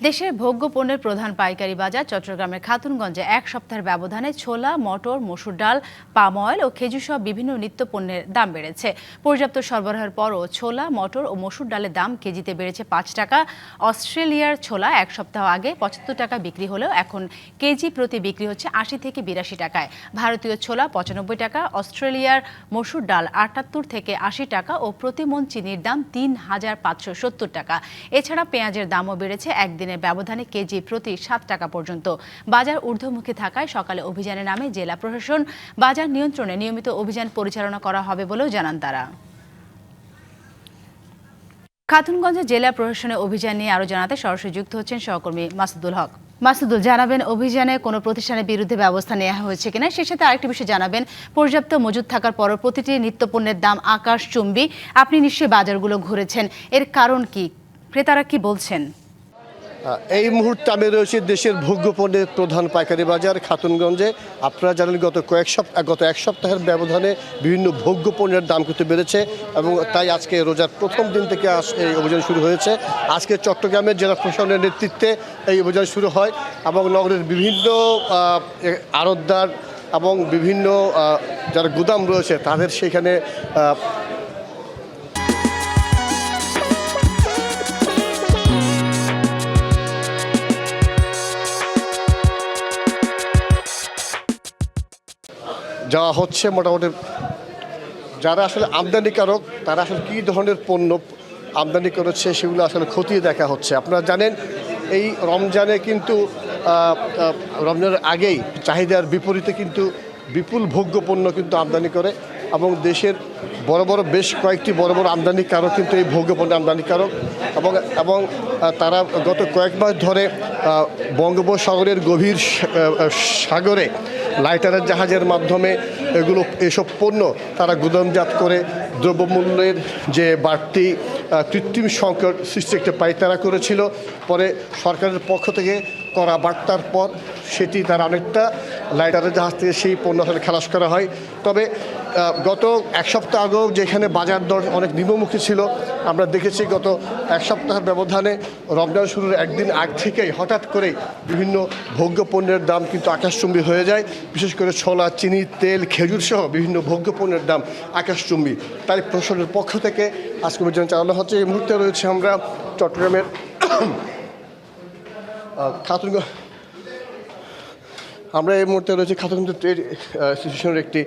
দেশের ভোগ্য পণ্যের প্রধান পাইকারি বাজার চট্টগ্রামের খাতুনগঞ্জে এক সপ্তাহের ব্যবধানে ছোলা, মটর, মসুর ডাল, পাম অয়েল ও খেজুর সহ বিভিন্ন নিত্য পণ্যের দাম বেড়েছে। পর্যাপ্ত সরবরাহের পরও ছোলা, মটর ও মসুর ডালের দাম কেজিতে বেড়েছে 5 টাকা। অস্ট্রেলিয়ার ছোলা এক সপ্তাহ আগে 75 টাকা বিক্রি হলেও এখন কেজি প্রতি বিক্রি হচ্ছে 80 থেকে 82 টাকায়। ভারতীয় ছোলা 95 টাকা, অস্ট্রেলিয়ার মসুর ডাল 78 থেকে 80 টাকা ও প্রতিমণ চিনির দাম 3570 টাকা। এছাড়া পেঁয়াজের দামও বেড়েছে একদিনের ব্যবধানে কেজি প্রতি 7 টাকা পর্যন্ত। বাজার ঊর্ধ্বমুখী থাকায় সকালে অভিযানের নামে জেলা প্রশাসন বাজার নিয়ন্ত্রণে নিয়মিত অভিযান পরিচালনা করা হবে বলেও জানান তারা। খাতুনগঞ্জে জেলা প্রশাসনের অভিযান নিয়ে আরো জানাতে সরাসরি যুক্ত হচ্ছেন সহকর্মী মাসুদুল হক। মাসুদুল, জানাবেন অভিযানে কোনো প্রতিষ্ঠানের বিরুদ্ধে ব্যবস্থা নেওয়া হয়েছে কিনা, সে সাথে আরেকটি বিষয় জানাবেন, পর্যাপ্ত মজুদ থাকার পরও প্রতিটি নিত্যপণ্যের দাম আকাশচুম্বী। আপনি নিশ্চয়ই বাজারগুলো ঘুরেছেন, এর কারণ কি, ক্রেতারা কি বলছেন? এই মুহূর্তে আমি রয়েছি দেশের ভোগ্য পণ্যের প্রধান পাইকারি বাজার খাতুনগঞ্জে। আপনারা জানেন গত এক সপ্তাহের ব্যবধানে বিভিন্ন ভোগ্য পণ্যের দাম কিন্তু বেড়েছে এবং তাই আজকে রোজার প্রথম দিন থেকে এই অভিযান শুরু হয়েছে। আজকে চট্টগ্রামের জেলা প্রশাসনের নেতৃত্বে এই অভিযান শুরু হয় এবং নগরের বিভিন্ন আড়তদার এবং বিভিন্ন যারা গুদাম রয়েছে তাদের সেখানে যাওয়া হচ্ছে। মোটামুটি যারা আসলে আমদানিকারক তারা আসলে কী ধরনের পণ্য আমদানি করেছে সেগুলো আসলে খতিয়ে দেখা হচ্ছে। আপনারা জানেন এই রমজানে কিন্তু রমজানের আগেই চাহিদার বিপরীতে কিন্তু বিপুল ভোগ্য পণ্য কিন্তু আমদানি করে এবং দেশের বেশ কয়েকটি বড় বড় আমদানিকারক কিন্তু এই ভোগ্য পণ্য আমদানিকারক এবং তারা গত কয়েক মাস ধরে বঙ্গোপসাগরের গভীর সাগরে লাইটারের জাহাজের মাধ্যমে এসব পণ্য তারা গুদামজাত করে দ্রব্যমূল্যের যে বাড়তি কৃত্রিম সংকট সৃষ্টি একটা পায়তারা করেছিল। পরে সরকারের পক্ষ থেকে করা বার্তার পর সেটি তার অনেকটা লাইটারের জাহাজ থেকে সেই পণ্য আসলে খালাস করা হয়। তবে গত এক সপ্তাহ আগেও যেখানে বাজার দর অনেক নিম্নমুখী ছিল, আমরা দেখেছি গত এক সপ্তাহের ব্যবধানে রমজান শুরুর একদিন আগ থেকেই হঠাৎ করেই বিভিন্ন ভোগ্য পণ্যের দাম কিন্তু আকাশচুম্বী হয়ে যায়। বিশেষ করে ছোলা, চিনি, তেল, খেজুর সহ বিভিন্ন ভোগ্য পণ্যের দাম আকাশচুম্বী। তাই প্রশাসনের পক্ষ থেকে আজকে অভিযান চালানো হচ্ছে। এই মুহূর্তে রয়েছে আমরা চট্টগ্রামের খাতুনগঞ্জ ট্রেড অ্যাসোসিয়েশনের একটি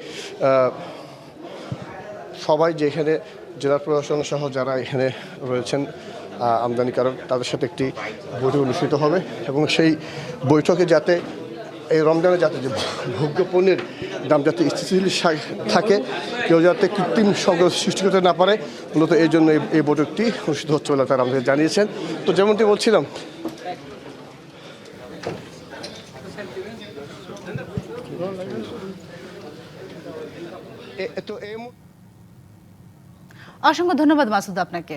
সবাই যেখানে জেলা প্রশাসন সহ যারা এখানে রয়েছেন আমদানিকারক তাদের সাথে একটি বৈঠক অনুষ্ঠিত হবে এবং সেই বৈঠকে যাতে এই রমজানে যাতে যে ভোগ্য পণ্যের দাম যাতে স্থিতিশীল থাকে, কেউ যাতে কৃত্রিম সংকট সৃষ্টি করতে না পারে, মূলত এই জন্য এই বৈঠকটি অনুষ্ঠিত হচ্ছে বলে তারা আমাদের জানিয়েছেন। তো যেমনটি বলছিলাম, অসংখ্য ধন্যবাদ মাসুদ আপনাকে।